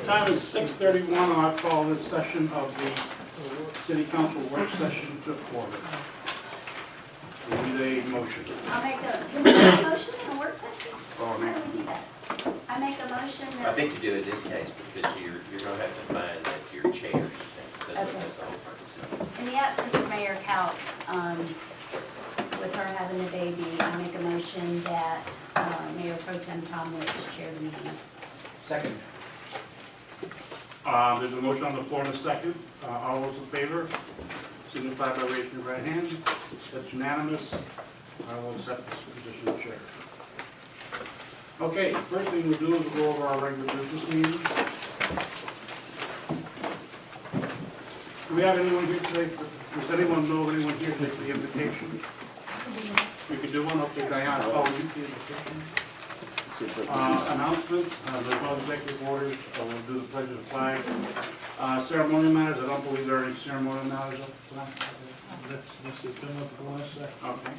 Time is 6:31, and I'll call this session of the City Council work session to order. We need a motion. I'll make can we make a motion in a work session? Oh, How do we do that? I make a motion I that, think you do in this case because you're going to have to find that your chairs. That's Okay. the whole purpose of it. in the absence of Mayor Couts, with her having a baby, I make a motion that Mayor Pro Tem Tom Wicks chair the meeting. Second. There's a motion on the floor in a second. All those in favor, signify by raising your right hand. That's unanimous. I will accept this position of chair. Okay, first thing we'll do is we'll go over our regular business meeting. Do we have anyone here today? Does anyone know of anyone here to take the invitation? You can do one, okay, Diana. Oh, you can. Announcements, there's no executive orders, we'll do the pledge of the flag. Ceremonial matters, I don't believe there are any ceremonial matters up tonight. Let's see, come up with one second. Okay.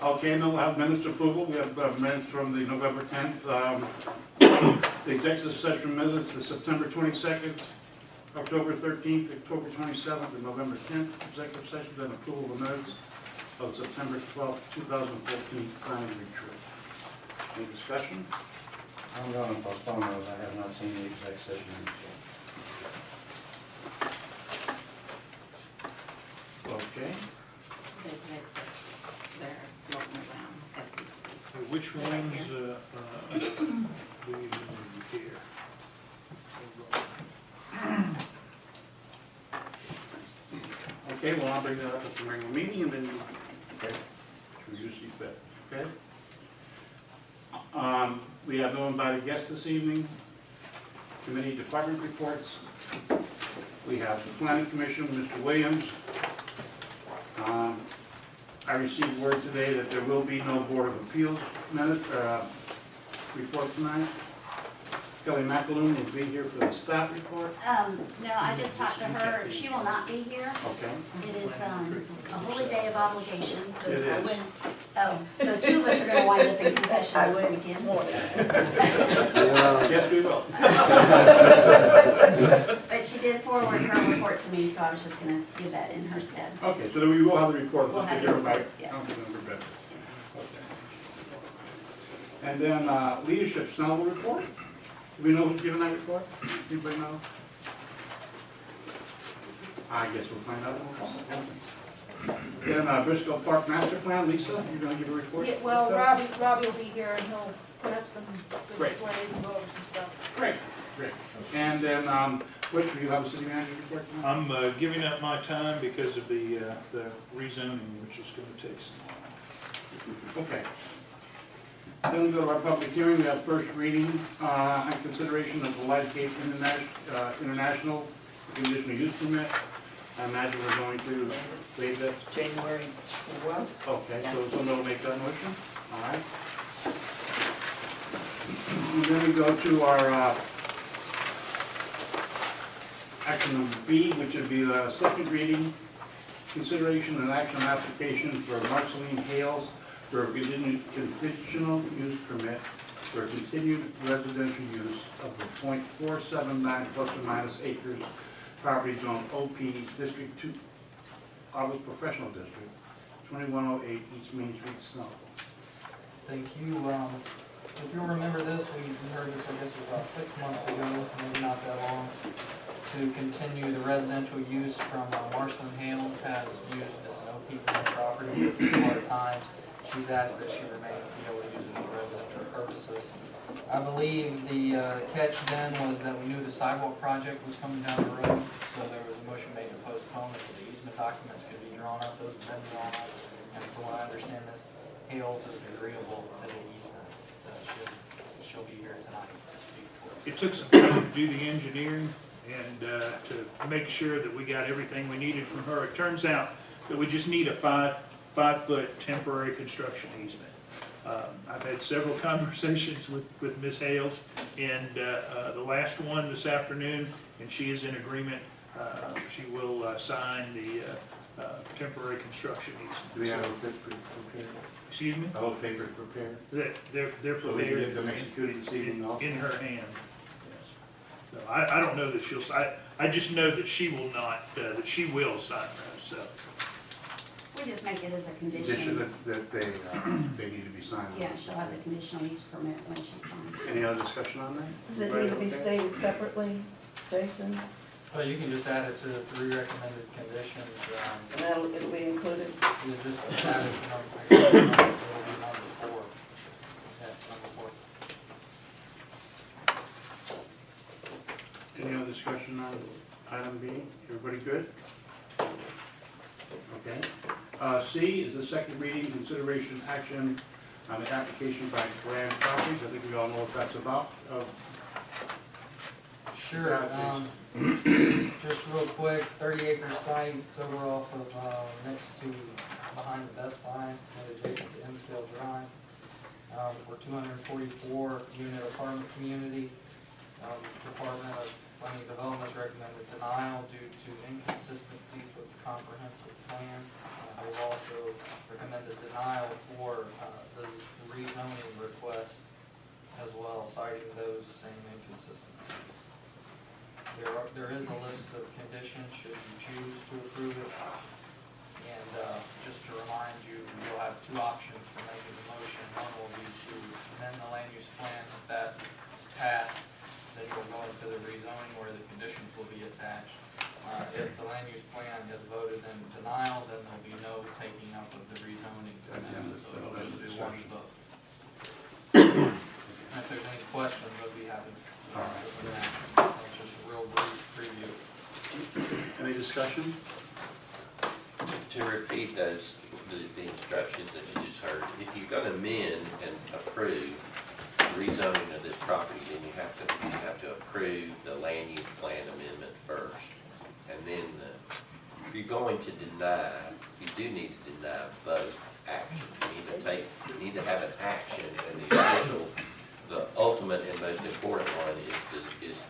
Okay, now we'll have minutes approval. We have minutes from the November 10th. The executive session minutes, the September 22nd, October 13th, October 27th, and November 10th executive session, then approval of the minutes of September 12th, 2014 planning retreat. Any discussion? I'm going to postpone those. I have not seen the exec session minutes Okay. They're floating around as we speak. Which ones do you need here? Okay, well, I'll bring that up at the regular meeting and then, okay, as you see fit, okay? We have no invited guests this evening. Committee department reports. We have the planning commission, Mr. Williams. I received word today that there will be no Board of Appeals report tonight. Kelly McAloon will be here for the staff report. No, I just talked to her, she will not be here. Okay. It is a holy day of obligation, so It I is. wouldn't, so two of us are gonna wind up in confession this weekend. Yes, we will. But she did forward her report to me, so I was just gonna give that in her stead. Okay, so then we will have the report. We'll have the everybody. report, yeah. Councilmember Bennett. Yes. Okay. And then leadership Snellville report. Do we know who's giving that report? Anybody know? I guess we'll find out. Then Bristol Park Master Plan, Lisa, you're gonna give a report? Yeah, well, Robbie will be here and he'll put up some good Great. displays and go over some stuff. Great, great. And then, Which, will you have a city manager report tonight? I'm giving up my time because of the rezoning, which is going to take some while. Okay. Then we go to our public hearing. We have first reading and consideration of the Light Gate International conditional use permit. I imagine we're going to waive that. January 12th. Okay, so someone will make that motion. All right. And then we go to our action number B, which would be the second reading, consideration and action on application for Marceline Hales for a conditional use permit for continued residential use of the .479 plus or minus acres property zone OP District 2, Office Professional District, 2108 East Main Street, Snellville. Thank you. If you'll remember this, we heard this, I guess, about 6 months ago, maybe not that long, to continue the residential use from Marceline Hales has used this an OP zone property a lot of times. She's asked that she remain be able to use it for residential purposes. I believe the catch then was that we knew the sidewalk project was coming down the road, so there was a motion made to postpone it. The easement documents could be drawn up, those have been drawn up, and from what I understand, Ms. Hales is agreeable to the easement. She'll be here tonight to speak for us. It took some time to do the engineering and to make sure that we got everything we needed from her. It turns out that we just need a five-foot temporary construction easement. I've had several conversations with Ms. Hales, and the last one this afternoon, and she is in agreement. She will sign the temporary construction Do we have easement. a paper prepared? Excuse me? The whole paper prepared? They're So we can prepared get them executed this evening also? in her hand. So I don't know that she'll, I just know that she will not, that she will sign those, so. We just make it as a Condition condition. that they need to be signed. Yeah, she'll have the conditional use permit when she signs. Any other discussion on that? Does it need to be Okay? stated separately, Jason? Well, you can just add it to the 3 recommended conditions, And it'll be included? you just add it to number, it'll be number 4. Yeah, number 4. Any other discussion on item B? Everybody good? Okay. C is the second reading, consideration action on the application by Grand Properties. I think we all know what that's about. Sure, just real quick, 30-acre site, it's over off of, next to, behind the Best Buy, and adjacent to Snellville Drive, for 244 unit apartment community. Department of Planning and Development has recommended denial due to inconsistencies with the comprehensive plan. They've also recommended denial for, the rezoning request as well, citing those same inconsistencies. There is a list of conditions should you choose to approve it. And just to remind you, you'll have 2 options for making the motion. One will be to amend the land use plan. If that is passed, then you'll go into the rezoning where the conditions will be attached. If the land use plan has voted in denial, then there'll be no taking up of the rezoning amendment, so it'll just be one vote. And if there's any questions, I'd be happy to. That's just a real brief preview. Any discussion? To repeat those, the instructions that you just heard, if you're gonna amend and approve rezoning of this property, then you have to approve the land use plan amendment first. And then, if you're going to deny, you do need to deny both actions. You need to have an action, and the ultimate and most important one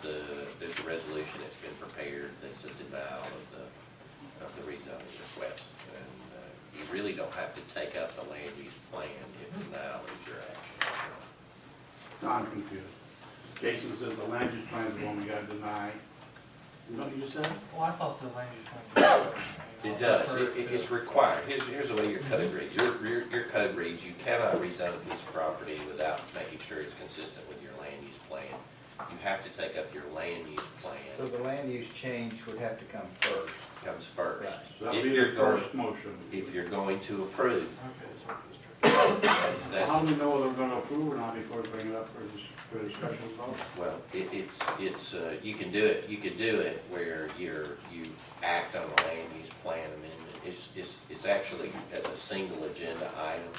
there's a resolution that's been prepared that's a denial of the rezoning request. And you really don't have to take up the land use plan if denial is your action. No, I'm confused. Jason says the land use plan is the one we gotta deny. You know what you just said? Well, I thought the land use plan. It does, it's required. Here's the way your code reads. Your code reads, you cannot rezone a piece of property without making sure it's consistent with your land use plan. You have to take up your land use So plan, the land use change would have to come first. comes first. Right. So that'll If be you're the going, first motion. if you're going to approve, Okay, that's what this that's, How do we know whether we're gonna approve or not before we bring it up for a special vote? well, you can do it where you act on the land use plan amendment. It's actually as a single agenda item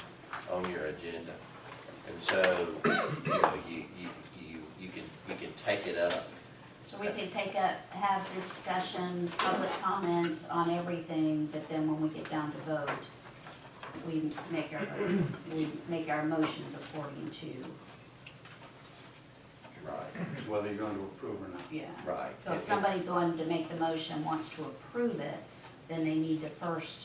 on your agenda. And so, you can take it up. So we could have a discussion, public comment on everything, but then when we get down to vote, we make our motions according to, Right. Whether you're going to approve or not. yeah. Right. So if somebody going to make the motion wants to approve it, then they need to first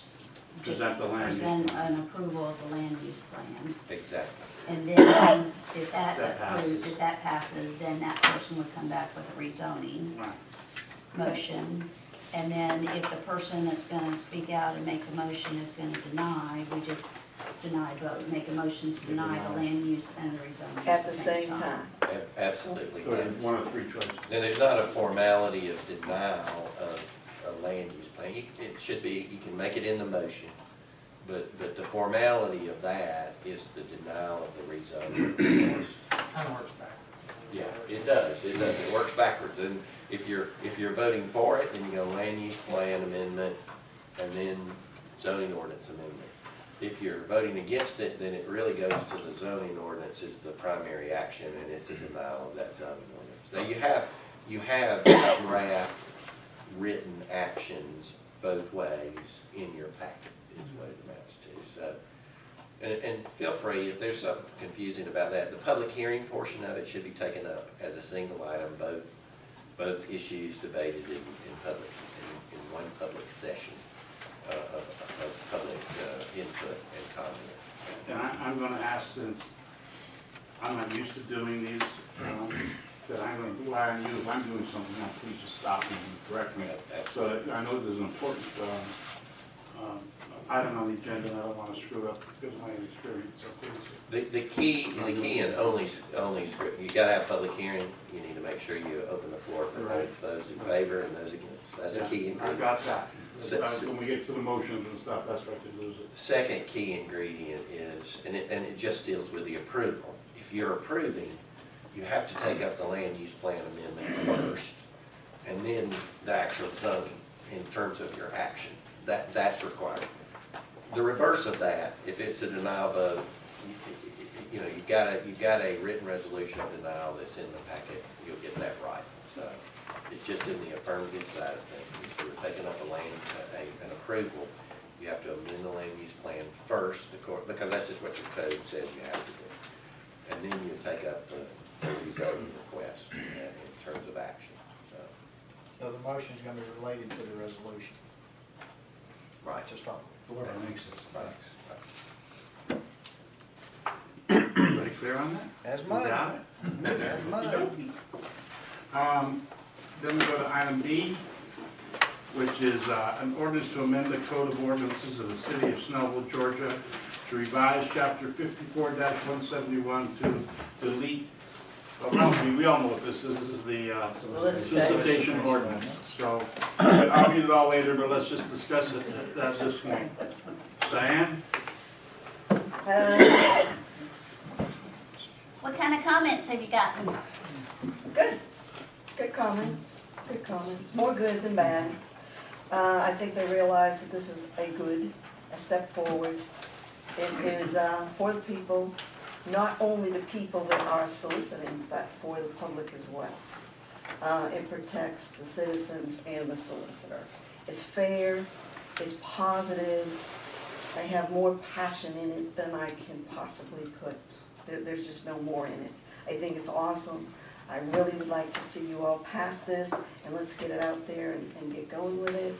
just Present the land use present plan. an approval of the land use plan. Exactly. And then if that That approves, passes. if that passes, then that person would come back with a rezoning Right. motion. And then if the person that's gonna speak out and make the motion is gonna deny, we just deny vote, make a motion to deny the land use and the rezoning At the same time? Absolutely. So it's one of 3 choices. And there's not a formality of denial of a land use plan. It should be, you can make it in the motion, but the formality of that is the denial of the rezoning request. kind of works backwards. Yeah, it does, it works backwards. And if you're voting for it, then you go land use plan amendment and then zoning ordinance amendment. If you're voting against it, then it really goes to the zoning ordinance as the primary action, and it's a denial of that zoning ordinance. Now, you have draft written actions both ways in your packet, is what it amounts to. So, and feel free, if there's something confusing about that, the public hearing portion of it should be taken up as a single item, both issues debated in public, in one public session of public input and comment. And I'm gonna ask, since I'm not used to doing these, that I'm gonna do rely on you. If I'm doing something wrong, please just stop me and correct me. So that I know there's an important item on the agenda, and I don't want to screw it up because of my inexperience, so please. The key and only script, you gotta have public hearing, you need to make sure you open the floor for both those in favor and those against. That's the key I ingredient. got that. So- When we get to the motions and stuff, that's where I lose it. Second key ingredient is, and it just deals with the approval. If you're approving, you have to take up the land use plan amendment first, and then the actual zoning in terms of your action. That's required. The reverse of that, if it's a denial vote, you've got a written resolution of denial that's in the packet, you'll get that right. So it's just in the affirmative side of things. If you're taking up an approval, you have to amend the land use plan first, because that's just what your code says you have to do. And then you take up the rezoning request in terms of action, so. So the motion's gonna be related to the resolution. Right. To start Whoever makes it. Everybody clear on that? That's You mine. got it? That's mine. Then we go to item B, which is an ordinance to amend the Code of Ordinances of the City of Snellville, Georgia, to revise Chapter 54-171 to delete, well, we all know what this is. This is the solicitation ordinance. So I'll read it all later, but let's just discuss it at this point. Diane? What kind of comments have you gotten? Good comments, more good than bad. I think they realize that this is a step forward. It is for the people, not only the people that are soliciting, but for the public as well. It protects the citizens and the solicitor. It's fair, it's positive, they have more passion in it than I can possibly put. There's just no more in it. I think it's awesome. I really would like to see you all pass this, and let's get it out there and get going with it.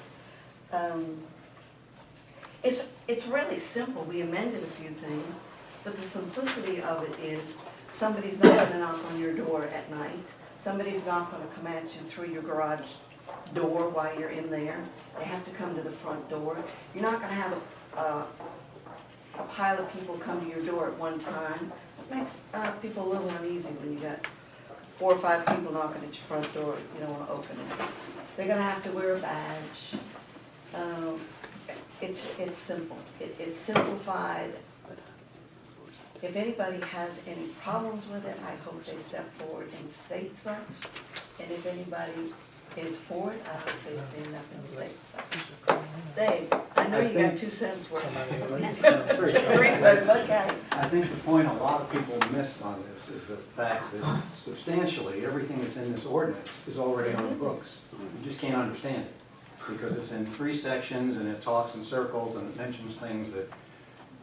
It's really simple. We amended a few things, but the simplicity of it is somebody's not going to knock on your door at night. Somebody's not going to come at you through your garage door while you're in there. They have to come to the front door. You're not going to have a pile of people come to your door at one time. It makes people a little uneasy when you got 4 or 5 people knocking at your front door. You don't want to open it. They're going to have to wear a badge. It's simple. It's simplified. If anybody has any problems with it, I hope they step forward and state such. And if anybody is for it, I hope they stand up and state such. Dave, I know you got 2 cents worth. 3 cents, okay. I think the point a lot of people missed on this is the fact that substantially everything that's in this ordinance is already on the books. You just can't understand it because it's in 3 sections and it talks in circles and it mentions things that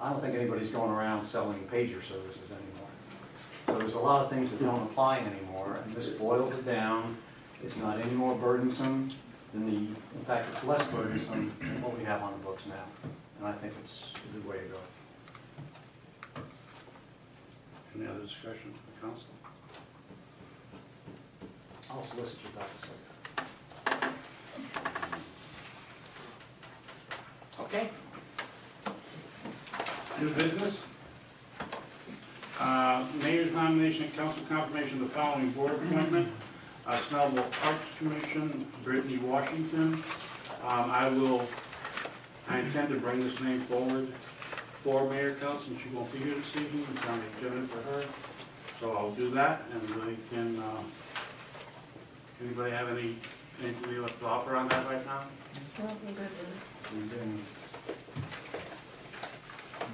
I don't think anybody's going around selling pager services anymore. So there's a lot of things that don't apply anymore, and this boils it down. It's not any more burdensome than in fact, it's less burdensome than what we have on the books now. And I think it's a good way to go. Any other discussion from the council? I'll solicit you back a second. Okay. New business. Mayor's nomination and council confirmation of the following board appointment. Snellville Arts Commission, Brittany Washington. I intend to bring this name forward for Mayor Council, and she won't be here this evening. It's on the agenda for her. So I'll do that, and we can, anybody have anything you want to offer on that right now? Well, I'm good with And then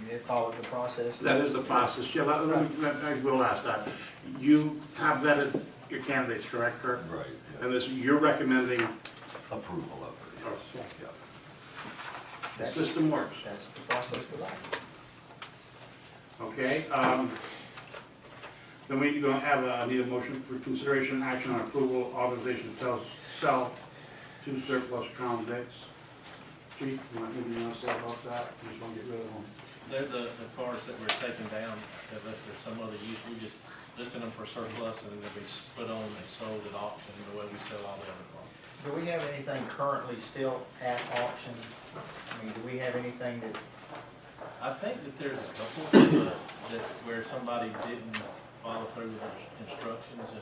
You did follow the process. That is the process. Yeah, I will ask that. You have vetted your candidates, correct, Kirk? Right. And this, you're recommending, Approval of it, yes. the That's, system works, that's the process we like. okay? Then we gonna have, need a motion for consideration and action on approval, authorization to sell 2 surplus Crown Vics. Chief, you want anything else to say about that? You just wanna get rid of them? They're the cars that we're taking down, unless there's some other use, we just listed them for surplus and they'll be put on a sold at auction, the way we sell all the other cars. Do we have anything currently still at auction? I mean, do we have anything that, I think that there's a couple that where somebody didn't follow through with their instructions and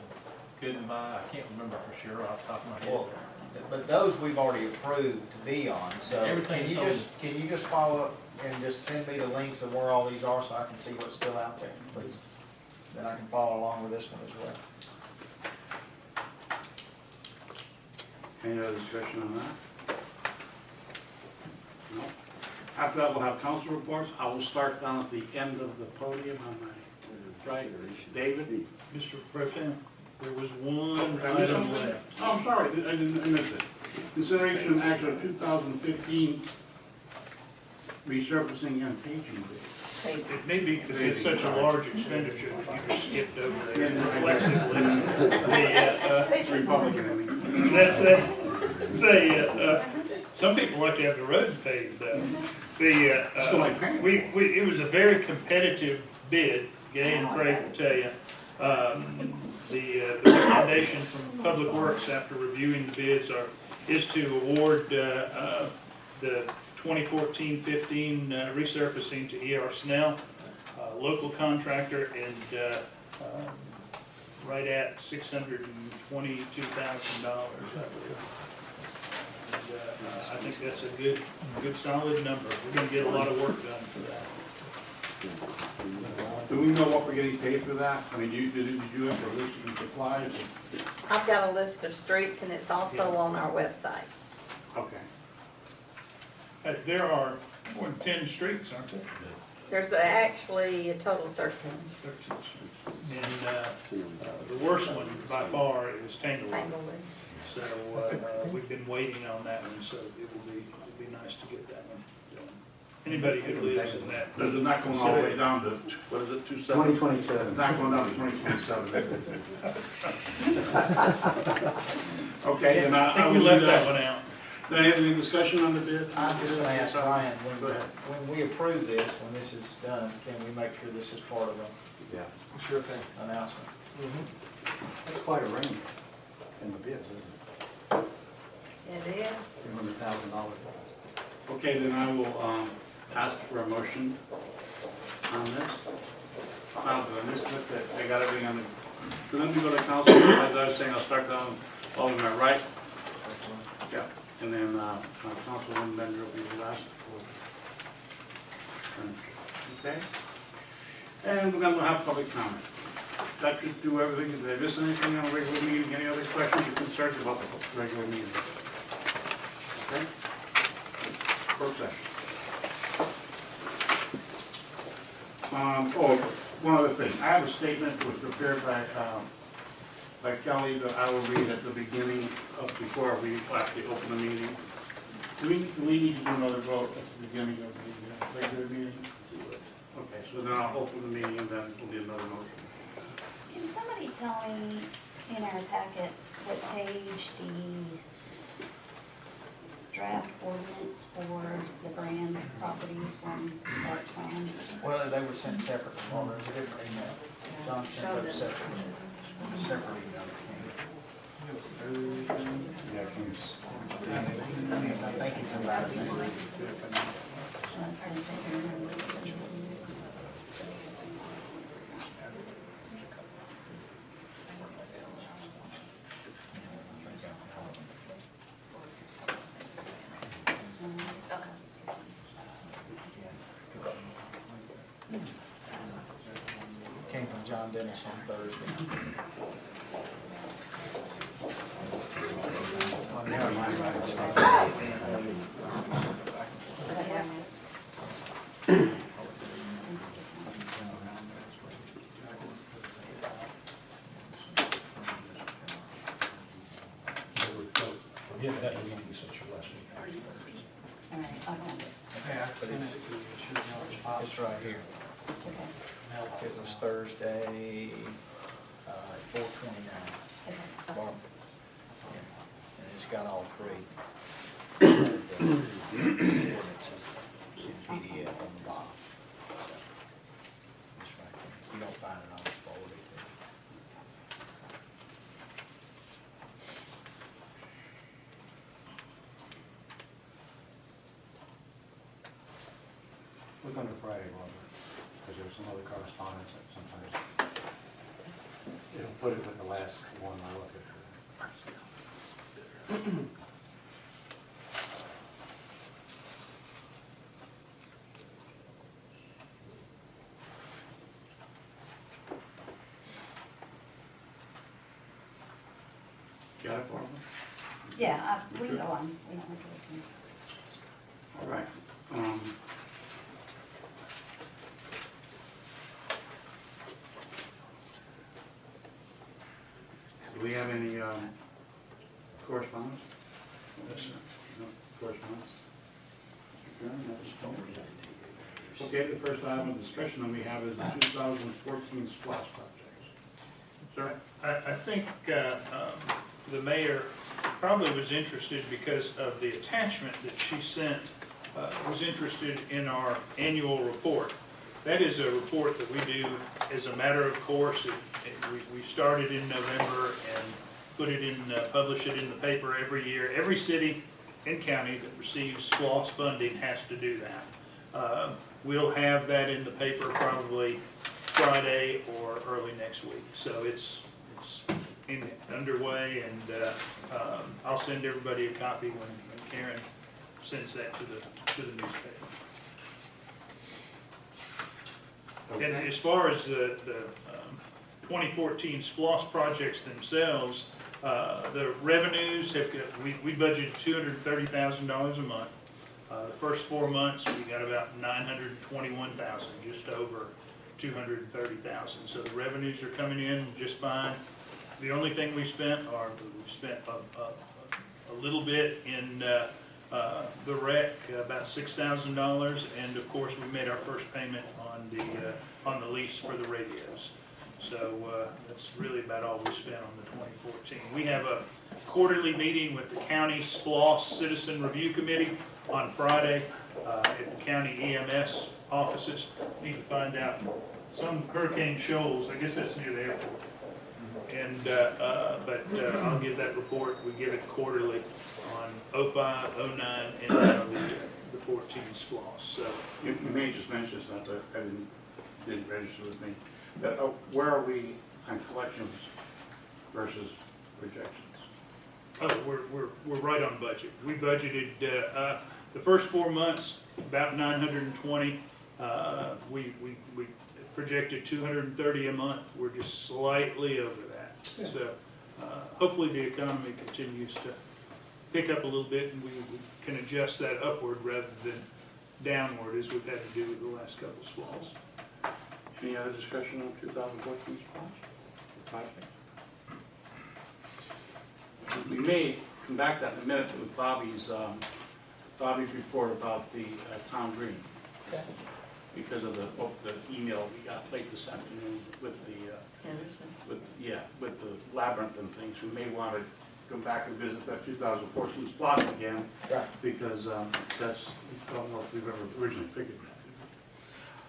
couldn't buy. I can't remember for sure off the top of my head. well, but those we've already approved to be on, so Everything's can you just follow up and just send me the links of where all these are so I can see what's still out there, please? Then I can follow along with this one as well. Any other discussion on that? No? After that, we'll have council reports. I will start down at the end of the podium on my right. David? Mr. Pro Tem, there was one I missed item something? left. Oh, I'm sorry, I missed it. Consideration and action of 2015 resurfacing and paging bid. It may be because it's such a large expenditure that you just skipped over there Yeah. reflexively. The, Republican, I mean. some people like to have the roads paved though. Still like paying. It was a very competitive bid, Gay and Craig will tell you. The recommendation from Public Works after reviewing the bids is to award the 2014-15 resurfacing to E.R. Snell, local contractor, and right at $622,000, I believe. And, I think that's a good solid number. We're gonna get a lot of work done for that. Do we know what we're getting paid for that? I mean, did you have a list of supplies? I've got a list of streets and it's also on our website. Okay. There are more than 10 streets, aren't there? There's actually a total of 13. 13 streets. And the worst one by far is Tanglewood. Tanglewood. So we've been waiting on that one, so it'll be nice to get that one done. Anybody who lives in that. But it's not going all the way down to, what is it, 27? 2027. It's not going down to 2027. Okay, then I I think will we do left that that. one out. Do I have any discussion on the bid? I'm just gonna ask Ryan, Go ahead. when we approve this, when this is done, can we make sure this is part of Yeah, Sure thing. Announcement? that's quite a range in the bids, isn't It is. it? $200,000. Okay, then I will ask for a motion on this. Now, I missed it, I got everything on the, so let me go to council, as I was saying, I'll start down all to my right. Yeah, and then Councilwoman Bender will be the last. Okay? And we're gonna have public comment. That should do everything. Did I miss anything on a regular meeting? Any other questions or concerns about the regular meeting? Okay? Closed session. One other thing. I have a statement that was prepared by Kelly that I will read at the beginning of, before we actually open the meeting. Do we need to do another vote at the beginning of the regular meeting? Okay, so then I'll open the meeting and then we'll need another motion. Can somebody tell me in our packet what page the draft ordinance for the brand properties one starts on? Well, they were sent separately, well, there's a different email. John sent those separately. Separate email. Yeah, I think it's about it. Came from John Dennis on Thursday. Yeah, that would be such a blessing. All right, I'll find it. Yeah, but it's right here. Okay. It was Thursday, 4/29. Okay. Bottom. And it's got all three. Ordinances in PDF on the bottom. It's right there. If you don't find it, I'll just forward it Friday, Barbara, because there's some other correspondence that sometimes it'll put it with the last one I look at. Got it, Barbara? Yeah, we can go on, we don't have to. All right. Do we have any correspondence? No correspondence? Mr. Chairman, that's okay, the first item of discussion that we have is the 2014 SPLOST projects. Sir? I think the mayor probably was interested because of the attachment that she sent, was interested in our annual report. That is a report that we do as a matter of course. We started in November and put it in, publish it in the paper every year. Every city and county that receives SPLOST funding has to do that. We'll have that in the paper probably Friday or early next week. So it's underway, and I'll send everybody a copy when Karen sends that to the newspaper. And as far as the 2014 SPLOST projects themselves, the revenues have we budgeted $230,000 a month. The first 4 months we got about $921,000, just over $230,000. So the revenues are coming in just fine. The only thing we spent a little bit in the rec, about $6,000, and of course we made our first payment on the lease for the radios. So that's really about all we spent on the 2014. We have a quarterly meeting with the county SPLOST Citizen Review Committee on Friday at the county EMS offices. Need to find out some Hurricane Shoals. I guess that's near the airport. And but I'll give that report. We give it quarterly on 05, 09, and now the 14 SPLOST. So You may just mention something that didn't register with me. That, where are we on collections versus projections? oh, we're right on budget. We budgeted the first 4 months about 920. We projected 230 a month. We're just slightly over that. Yeah. So hopefully the economy continues to pick up a little bit, and we can adjust that upward rather than downward as we've had to do with the last couple of SPLOST. Any other discussion on 2014 project? We may come back to that in a minute with Bobby's report about the town green. Okay. Because of the email we got late this afternoon with with the labyrinth and things. We may want to come back and visit that 2014 SPLOST again. Right. Because that's, I don't know if we've ever originally figured that.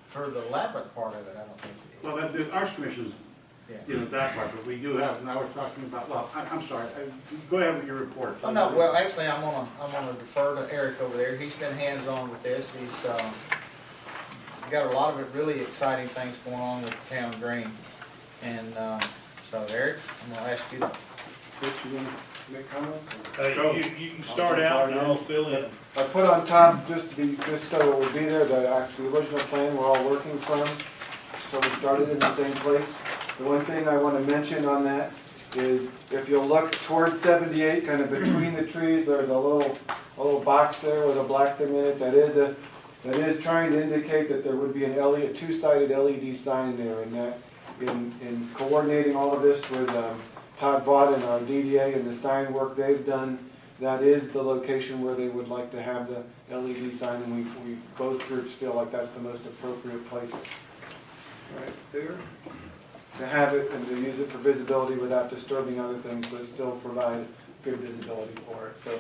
For the labyrinth part of it, I don't think we did. Well, the Arts Commission's Yeah. dealing with that part, but we do have, now we're talking about, well, I'm sorry, go ahead with your report. Oh, no, well, actually, I'm gonna defer to Eric over there. He's been hands-on with this. He's, got a lot of it really exciting things going on with the town green. And, so Eric, I'm gonna ask you to. You want to make comments? You can start out and I'll fill in. I put on top, just so it would be there, the original plan we're all working from. So we started in the same place. The one thing I want to mention on that is if you'll look towards 78, kind of between the trees, there's a little box there with a black thing in it that is trying to indicate that there would be a two-sided LED sign there, and that in coordinating all of this with Todd Vaught and our DDA and the sign work they've done, that is the location where they would like to have the LED sign, and we both groups feel like that's the most appropriate place right there to have it and to use it for visibility without disturbing other things, but still provide good visibility for it. So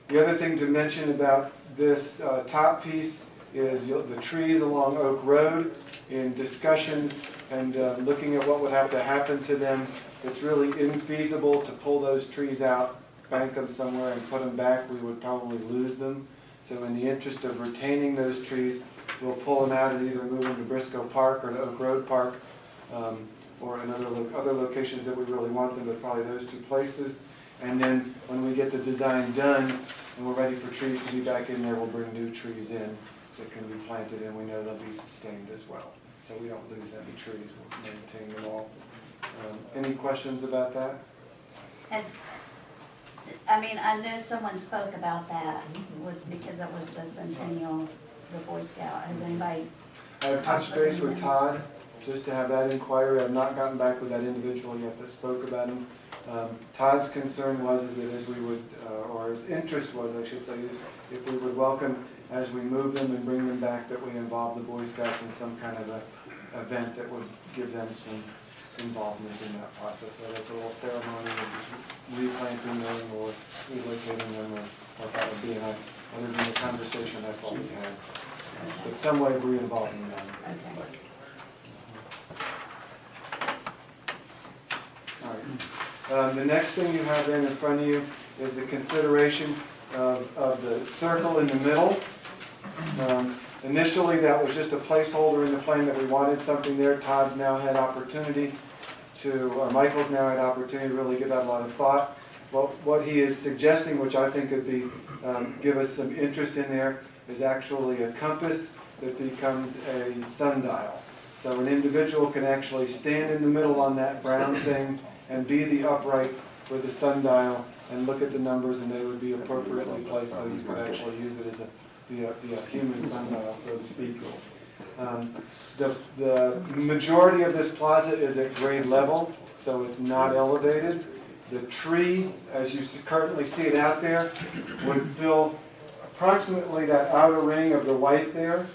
the other thing to mention about this top piece is the trees along Oak Road. In discussions and looking at what would have to happen to them, it's really infeasible to pull those trees out, bank them somewhere and put them back. We would probably lose them. So in the interest of retaining those trees, we'll pull them out and either move them to Briscoe Park or to Oak Road Park, or in other locations that we really want them, but probably those two places. And then when we get the design done and we're ready for trees to be back in there, we'll bring new trees in that can be planted, and we know they'll be sustained as well. So we don't lose any trees, we'll maintain them all. Any questions about that? I know someone spoke about that because it was the centennial, the Boy Scout. Has anybody? I've touched base with Todd, just to have that inquiry. I've not gotten back with that individual yet that spoke about him. Todd's concern was is that as we would, or his interest was, I should say, is if we would welcome, as we move them and bring them back, that we involve the Boy Scouts in some kind of a event that would give them some involvement in that process, whether it's a little ceremony or just replanting them or relocating them or what that would be. And other than the conversation, that's all we had. But some way of re-involving them. Okay. All right. The next thing you have in front of you is the consideration of the circle in the middle. Initially, that was just a placeholder in the plan that we wanted something there. Todd's now had opportunity or Michael's now had opportunity to really give that a lot of thought. Well, what he is suggesting, which I think could be, give us some interest in there, is actually a compass that becomes a sundial. So an individual can actually stand in the middle on that brown thing and be the upright with the sundial and look at the numbers, and they would be appropriately placed, so you could actually use it as be a human sundial, so to speak. The majority of this plaza is at grade level, so it's not elevated. The tree, as you currently see it out there, would fill approximately that outer ring of the white there,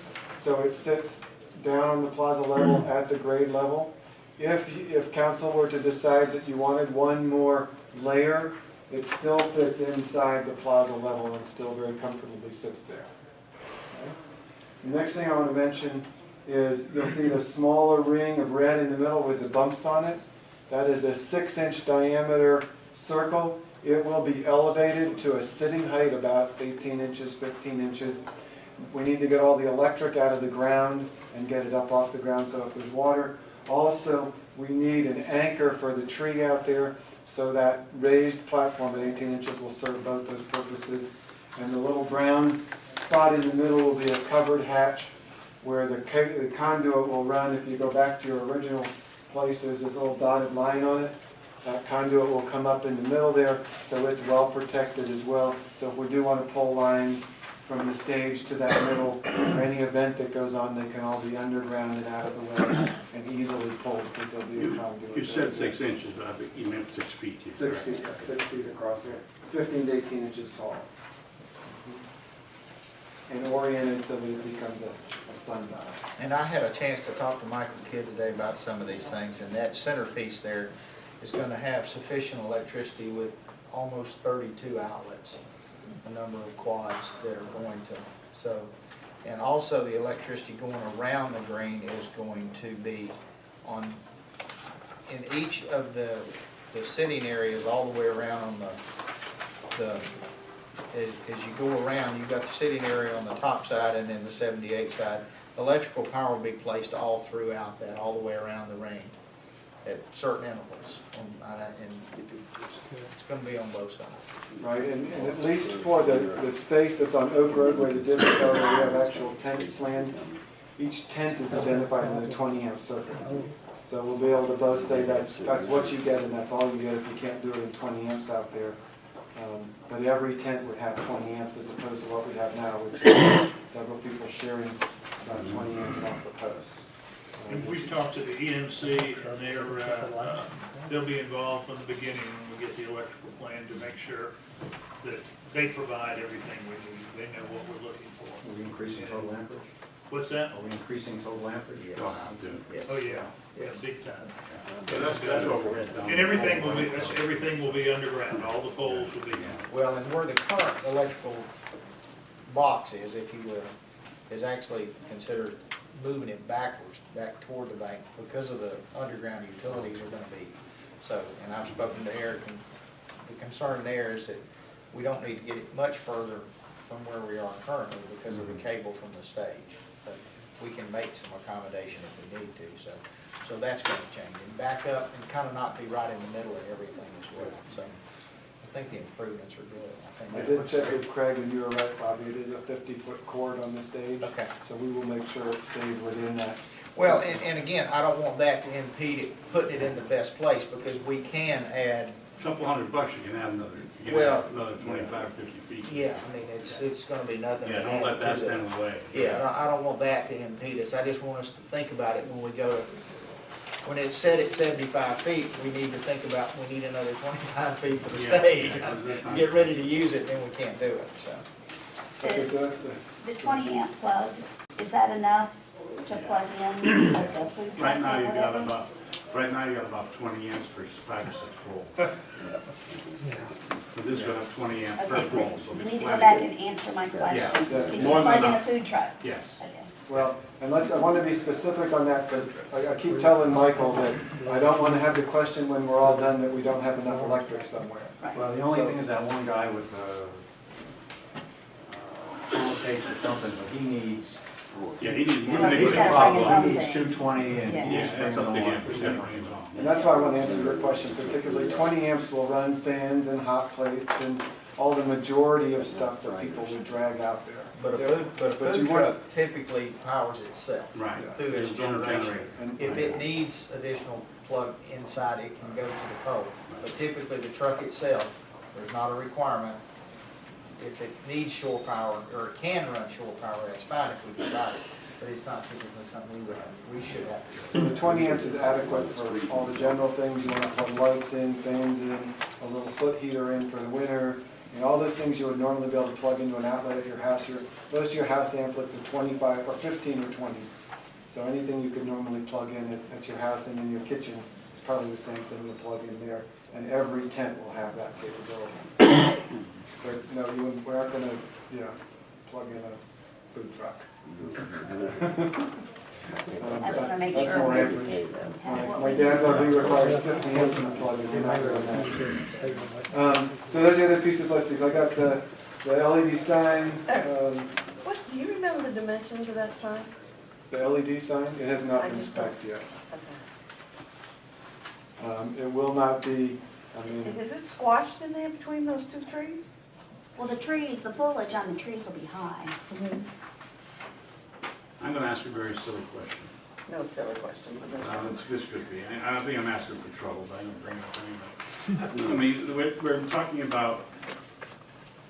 so it sits down on the plaza level at the grade level. If council were to decide that you wanted one more layer, it still fits inside the plaza level and still very comfortably sits there. Okay. The next thing I want to mention is you'll see the smaller ring of red in the middle with the bumps on it. That is a 6-inch diameter circle. It will be elevated to a sitting height about 18 inches, 15 inches. We need to get all the electric out of the ground and get it up off the ground so if there's water. Also, we need an anchor for the tree out there, so that raised platform at 18 inches will serve both those purposes. And the little brown spot in the middle will be a covered hatch where the conduit will run. If you go back to your original place, there's this little dotted line on it. That conduit will come up in the middle there, so it's well protected as well. So if we do want to pull lines from the stage to that middle, or any event that goes on, they can all be underground and out of the way and easily pulled because there'll be a conduit. You said 6 inches, but I think you meant 6 feet. 6 feet, 6 feet across there, 15 to 18 inches tall. And oriented so that it becomes a sundial. And I had a chance to talk to Michael Kidd today about some of these things, and that centerpiece there is going to have sufficient electricity with almost 32 outlets, a number of quads that are going to, so, and also the electricity going around the green is going to be on, in each of the sitting areas all the way around on as you go around, you've got the sitting area on the top side and then the 78 side. Electrical power will be placed all throughout that, all the way around the ring at certain intervals. And it's going to be on both sides. Right, and at least for the space that's on Oak Road where the divots are, where we have actual tents planned, each tent is identified with a 20 amp circuit. So we'll be able to both say that's what you get and that's all you get if you can't do it in 20 amps out there. But every tent would have 20 amps as opposed to what we have now, which is several people sharing about 20 amps off the post. And we've talked to the EMC, and they'll be involved from the beginning when we get the electrical plan to make sure that they provide everything we need. They know what we're looking for. Are we increasing total amperage? What's that? Are we increasing total amperage? Yes. Yes. Oh, yeah, big time. Yeah, that's what we're doing. And everything will be underground, all the poles will be. Well, and where the current electrical box is, if you will, is actually considered moving it backwards, back toward the bank, because of the underground utilities are gonna be. So, and I've spoken to Eric, and the concern there is that we don't need to get it much further from where we are currently because of the cable from the stage. But we can make some accommodation if we need to, so that's gonna change. And back up and kind of not be right in the middle of everything as well, so I think the improvements are good. I did check with Craig, and you were right, Bobby, it is a 50-foot cord on the stage. Okay. So we will make sure it stays within that. Well, and again, I don't want that to impede it, putting it in the best place, because we can add, Couple $100, you can add another, you can Well, add another 25, 50 feet. yeah, I mean, it's gonna be nothing. Yeah, to don't add let that to the- stand in the way. Yeah, I don't want that to impede us. I just want us to think about it when we go to, when it's set at 75 feet, we need to think about, we need another 25 feet for the Yeah. stage. Get ready to use it, then we can't do it, so. Okay, so that's The 20 amp plugs, is that enough to plug in like a food truck Right now, or you got whatever? about 20 amps for 5 or 6 poles. So this is gonna have 20 amp per Okay, pole. so you need to go plenty. back and answer my question. Yeah, Can you more than plug in a enough. food truck? Yes. Okay. Well, and I want to be specific on that, because I keep telling Michael that I don't want to have the question when we're all done that we don't have enough electric somewhere. Well, the only thing is that one guy with case or something, but he needs, Yeah, he needs more Yeah, than he's he gotta bring his own he needs thing. 220 and Yeah. he Yeah, needs to that's bring up to the him. one He's for gotta 200. bring his own. And that's why I want to answer your question particularly. 20 amps will run fans and hot plates and all the majority of stuff that people would drag out there. But a But food you want- truck typically powers itself. Right. Through its It's own generation. generator. And- If it needs additional plug inside, it can go to the pole. But typically, the truck itself, there's not a requirement. If it needs shore power, or it can run shore power, that's fine if we provide it. But it's not typically something we should have. So the 20 amps is adequate for all the general things. You want to plug lights in, fans in, a little foot heater in for the winter. And all those things you would normally be able to plug into an outlet at your house. Most of your house amplets are 25 or 15 or 20. So anything you could normally plug in at your house and in your kitchen is probably the same thing you plug in there. And every tent will have that capability. But no, we aren't going to, plug in a food truck. I just wanna make That's sure more we accurate. have what My we dad's need. RV requires 50 amps in the plug, and we're not doing that. So those are the other pieces, let's see, so I got the LED sign, What, do you remember the dimensions of that sign? the LED sign, it has not I been just don't- spec'd yet. Okay. It will not be, I mean, Is it squashed in there between those two trees? Well, the trees, the foliage on the trees will be high. I'm gonna ask you a very silly question. No silly questions. This could be, I don't think I'm asking for trouble, but I'm gonna bring it up anyway. I mean, we're talking about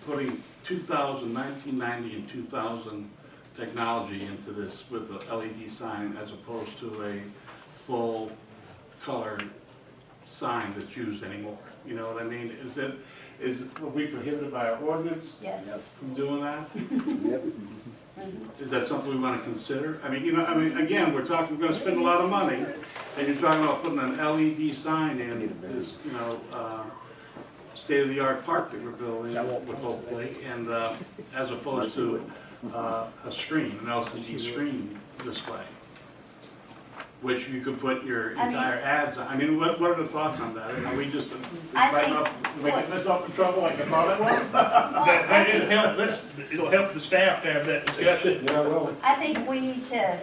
putting 1990 and 2000 technology into this with the LED sign as opposed to a full color sign that's used anymore. You know what I mean? Are we prohibited by our ordinance Yes. from doing that? Mhm. Is that something we want to consider? I mean, again, we're gonna spend a lot of money, and you're talking about putting an LED sign in this, state-of-the-art park that we're building with Oakley, and, as opposed to, a screen, an LCD screen display, which you could put your I mean- entire ads on. I mean, what are the thoughts on that? Are we just, I right think- up, we get myself in trouble like I thought I was? It'll help the staff to have that discussion. yeah, well, I think we need to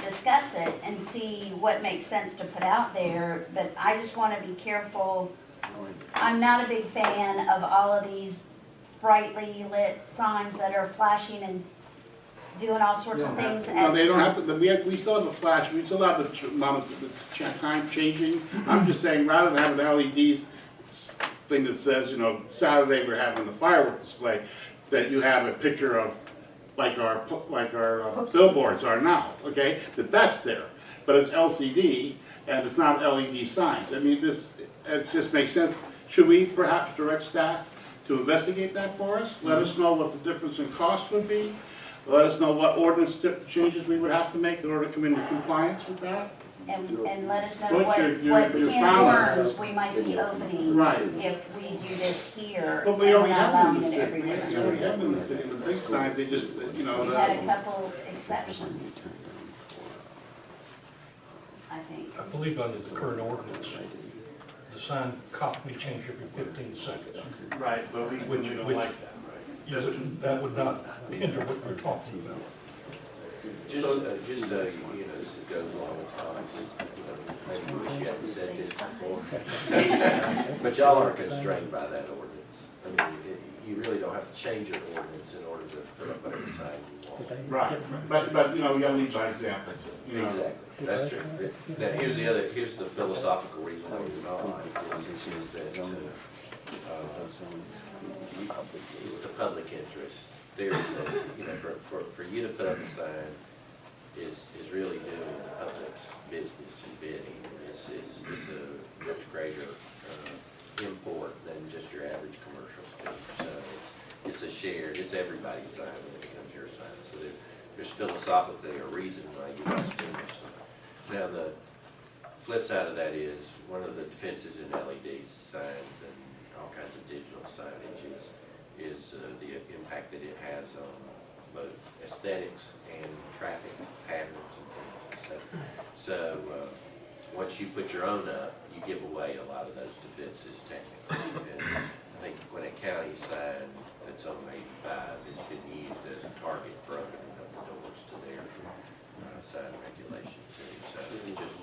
discuss it and see what makes sense to put out there, but I just wanna be careful. I'm not a big fan of all of these brightly lit signs that are flashing and doing all sorts of things. No, they don't have to, we still have a flash, we still have the time changing. I'm just saying, rather than have an LED thing that says, Saturday we're having the fireworks display, that you have a picture of, like our billboards are now, okay? That's there, but it's LCD and it's not LED signs. I mean, it just makes sense. Should we perhaps direct staff to investigate that for us? Let us know what the difference in cost would be. Let us know what ordinance changes we would have to make in order to come into compliance with that. And let us know What what your can of founder- worms we might be opening Right. if we do this here. But we and already we're not have them in the allowing it city. We everywhere. already have them in the city. The big sign, they just, We had a couple exceptions, I think. I believe under the current ordinance, the sign cop may change every 15 seconds. Right, but we don't like that. Yes, that would not hinder what you're talking about. Just, you know, as it goes along with time, you know, maybe we wish you hadn't said this before. But y'all aren't constrained by that ordinance. I mean, you really don't have to change your ordinance in order to put up whatever sign you want. Right, but, you know, we gotta lead by example, you know. Exactly, that's true. Now, here's the philosophical reason why you're not, is that, it's the public interest. There's, you know, for you to put up a sign is really doing the public's business and bidding. It's a much greater import than just your average commercial speaker. So it's a shared, it's everybody's sign when it becomes your sign. So there's philosophically a reason why you must do this. Now, the flip side of that is, one of the defenses in LED signs and all kinds of digital signage is the impact that it has on both aesthetics and traffic patterns and things. So once you put your own up, you give away a lot of those defenses technically. And I think when a county sign that's on 85 is getting used as a target for opening up the doors to their sign regulations. So it just,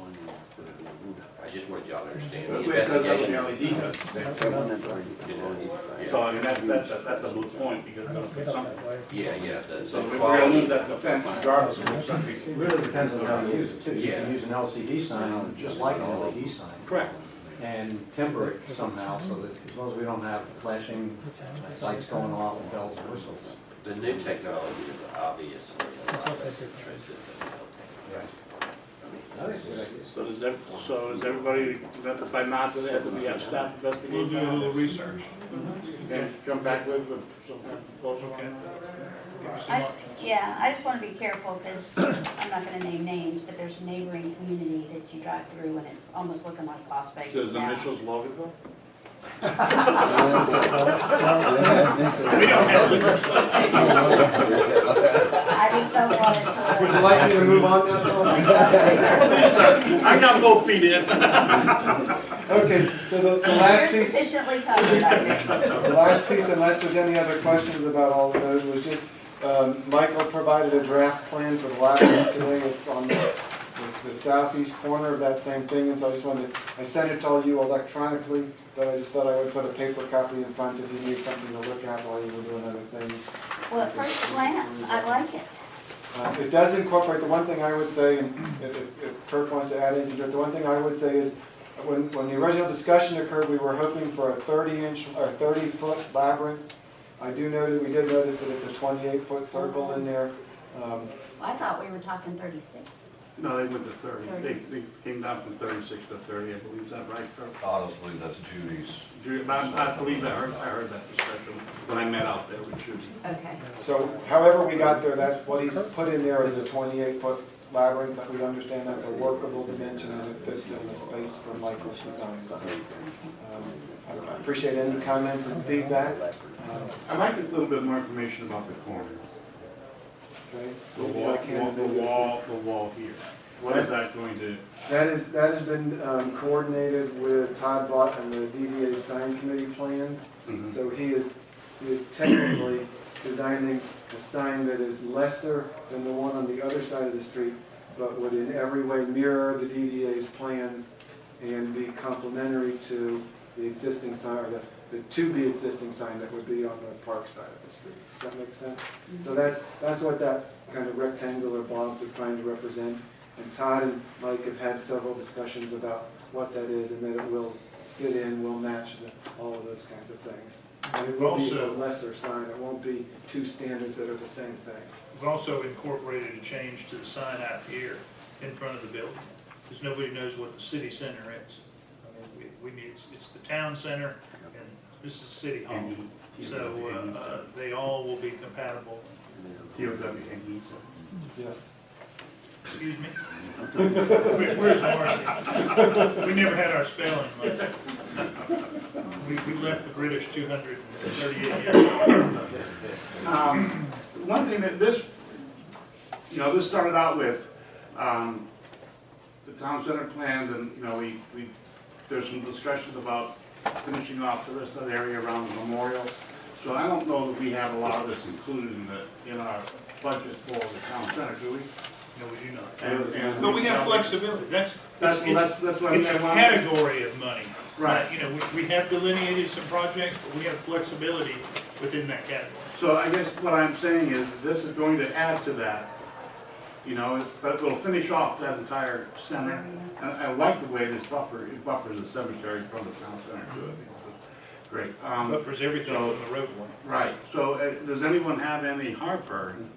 I just wanted y'all to understand the investigation. LED does the same thing. So, I mean, that's a moot point, because it's gonna put something. Yeah, So the we're gonna quality. lose that defense regardless of what something. It really depends on how you use it too. You Yeah. can use an LCD sign just like an LED sign. Correct. And temper it somehow so that, as long as we don't have flashing lights going off and bells and whistles. The new technology is obviously a lot less intrusive than the old technology. So is everybody, by not to have to be at staff investigation? We'll do a little research. And come back with some kind of proposal Okay. on that? Give us some options. Yeah, I just want to be careful because I'm not going to name names, but there's a neighboring community that you drive through and it's almost looking like Las Vegas Does the now. initials Loganville? We don't have liquor. I just don't want it to. Would you like me to move on now, Tom? I got both feet in. Okay, so the last You're piece, sufficiently covered, I think. the last piece, unless there's any other questions about all of those, was just, Michael provided a draft plan for the library today. It's on the southeast corner of that same thing, and so I just wanted, I sent it to all you electronically, but I just thought I would put a paper copy in front if you need something to look at while you were doing other things. Well, at first glance, I like it. It does incorporate, the one thing I would say, and if Kirk wants to add anything to it, the one thing I would say is, when the original discussion occurred, we were hoping for a 30-inch or 30-foot labyrinth. I do know that we did notice that it's a 28-foot circle in there. I thought we were talking 36. No, they went to 30. They came down from 36 to 30, I believe. Is that right, Kirk? Honestly, that's Judy's. I believe I heard that discussion when I met out there with Judy. Okay. So however we got there, that's what he's put in there is a 28-foot labyrinth, but we understand that's a workable dimension as it fits in the space for Michael's design. So, I appreciate any comments and feedback. I'd like a little bit more information about the corner. Okay. The wall here. What is that going to? That has been coordinated with Todd Vaught and the DDA sign committee plans. Mhm. So he is technically designing a sign that is lesser than the one on the other side of the street, but would in every way mirror the DDA's plans and be complementary to the existing sign, or the to-be existing sign that would be on the park side of the street. Does that make sense? So that's what that kind of rectangular block is trying to represent. And Todd and Mike have had several discussions about what that is and that it will fit in, will match all of those kinds of things. And it will be a Also- lesser sign. It won't be two standards that are the same thing. We've also incorporated a change to the sign out here in front of the building, because nobody knows what the city center is. I mean, we need, it's the town center, and this is City Hall. So, they all will be compatible. TOWNE. Yes. Excuse me? Where's Marcy? We never had our spelling lesson. We left the British 238 years ago. One thing that this started out with, the town center plans, and, there's some discussions about finishing off the rest of the area around the memorial. So I don't know that we have a lot of this included in our budget for the town center, do we? No, we do not. And But we have flexibility, that's That's what I it's a mean. category of money. Right. You know, we have delineated some projects, but we have flexibility within that category. So I guess what I'm saying is, this is going to add to that, you know, but it'll finish off that entire center. And I like the way this it buffers the cemetery from the town center too. I think it's great. Buffers everything so- from the roadway. Right, so does anyone have any heartburn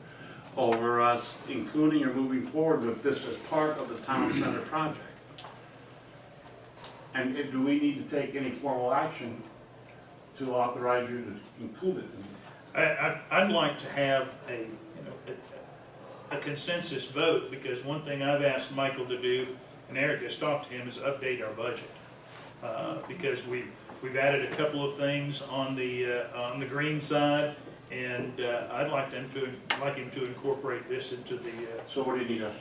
over us including or moving forward with this as part of the town center project? And do we need to take any formal action to authorize you to include it? I'd like to have a consensus vote, because one thing I've asked Michael to do, and Eric has talked to him, is update our budget. Because we've added a couple of things on the green side, and I'd like him to incorporate this into the, So what do you need us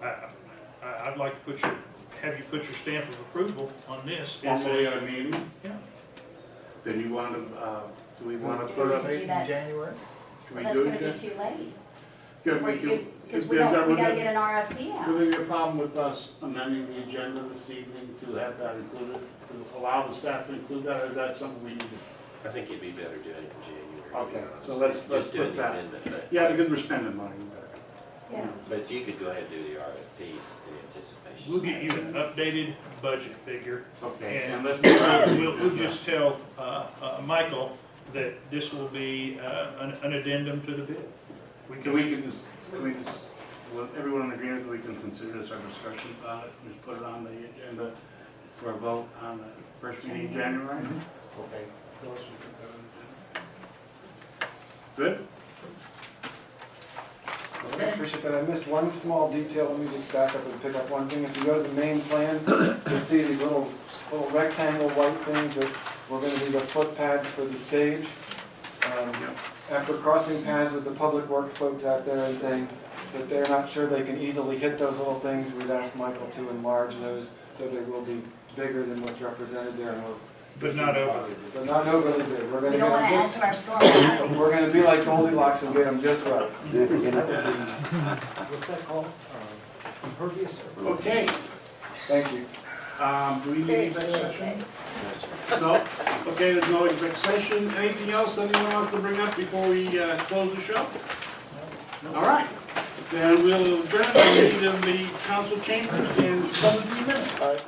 to I'd like to have you put your stamp of approval on this. do? Formally at a meeting? Yeah. Then you want to, do we want to put Do up, we can do that? January? we That's do gonna be it? too late. Is Because we there gotta get an RFP out. Will there be a problem with us amending the agenda this evening to have that included? To allow the staff to include that, or is that something we need to? I think it'd be better doing it in January. to be Okay, honest. so let's Just doing put the that. amendment, but- Yeah, because we're spending money. Yeah. But you could go ahead and do the RFPs in anticipation. We'll get you an updated budget figure. Okay, And and let's. we'll just tell Michael that this will be an addendum to the bid. Can we just, with everyone in agreement, we can consider this our discussion about it, just put it on the agenda for a vote on the first meeting in January? Okay. Phyllis, you put that on the agenda? Good? I appreciate that. I missed one small detail. Let me just back up and pick up one thing. If you go to the main plan, you'll see these little rectangle white things that were going to be the foot pads for the stage. After crossing paths with the public works folks out there and saying that they're not sure they can easily hit those little things, we'd asked Michael to enlarge those so they will be bigger than what's represented there. But not overly. But not overly big. We're going We to don't wanna get add them to our storm. we're going to be like Goldilocks and get them just right. What's that called? Impervious? Okay, Thank you. do we need exec session? No? Okay, there's no exec session. Anything else anyone wants to bring up before we close the show? All right, then we'll adjourn the meeting of the council chambers in 17 minutes.